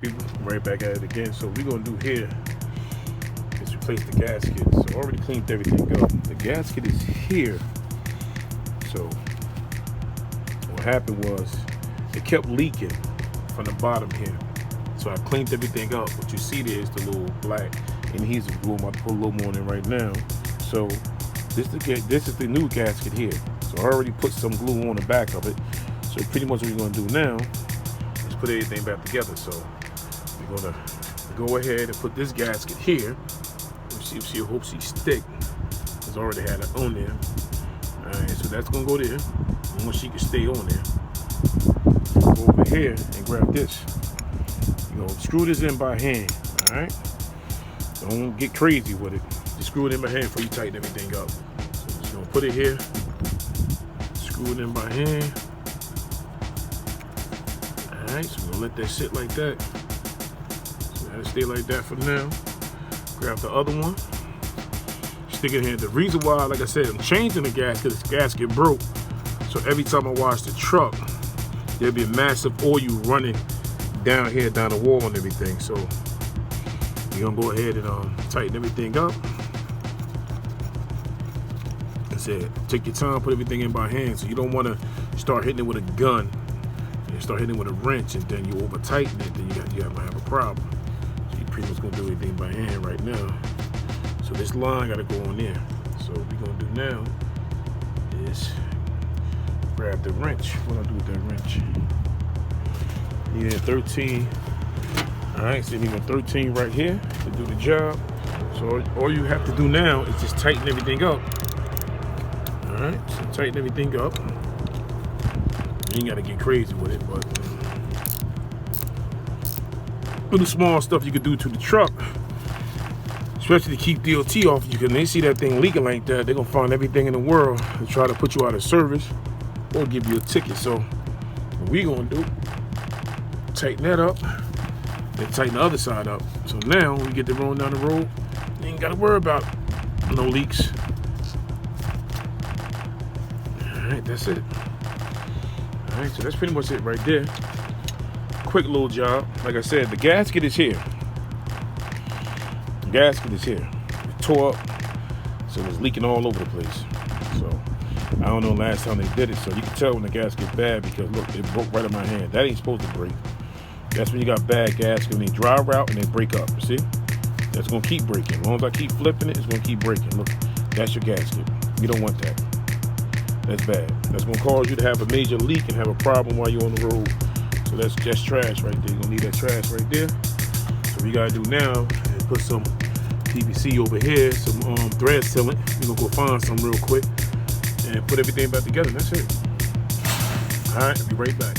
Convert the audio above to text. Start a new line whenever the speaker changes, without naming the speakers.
People, right back at it again. So we're gonna do here is replace the gasket. So I already cleaned everything up. The gasket is here. So what happened was it kept leaking from the bottom here. So I cleaned everything up. What you see there is the little black adhesive glue. I'm about to put a little more in right now. So this is the new gasket here. So I already put some glue on the back of it. So pretty much what we're gonna do now is put everything back together. So we're gonna go ahead and put this gasket here. Let's see, hope she stick. It's already had it on there. All right, so that's gonna go there. I want she can stay on there. Go over here and grab this. You know, screw this in by hand. All right. Don't get crazy with it. Just screw it in by hand before you tighten everything up. So just gonna put it here. Screw it in by hand. All right, so we're gonna let that sit like that. So that'll stay like that for now. Grab the other one. Stick it here. The reason why, like I said, I'm changing the gasket, this gasket broke. So every time I wash the truck, there'll be a massive oil running down here, down the wall and everything. So we're gonna go ahead and tighten everything up. Like I said, take your time, put everything in by hand. So you don't wanna start hitting it with a gun. You start hitting it with a wrench and then you over tighten it, then you have a problem. So you're pretty much gonna do everything by hand right now. So this line gotta go on there. So what we're gonna do now is grab the wrench. What do I do with that wrench? Need a 13. All right, so you need a 13 right here to do the job. So all you have to do now is just tighten everything up. All right, so tighten everything up. You ain't gotta get crazy with it, but little small stuff you could do to the truck, especially to keep DOT off you. Because they see that thing leaking like that, they're gonna find everything in the world to try to put you out of service or give you a ticket. So what we gonna do, tighten that up, then tighten the other side up. So now when we get the rolling down the road, you ain't gotta worry about no leaks. All right, that's it. All right, so that's pretty much it right there. Quick little job. Like I said, the gasket is here. The gasket is here. It tore up, so it's leaking all over the place. So I don't know last time they did it, so you can tell when the gasket's bad because look, it broke right in my hand. That ain't supposed to break. That's when you got bad gasket, when they dry out and they break up. See? That's gonna keep breaking. As long as I keep flipping it, it's gonna keep breaking. Look, that's your gasket. You don't want that. That's bad. That's gonna cause you to have a major leak and have a problem while you're on the road. So that's just trash right there. You're gonna need that trash right there. So what you gotta do now is put some PVC over here, some thread sealant. We're gonna go find some real quick and put everything back together. That's it. All right, I'll be right back.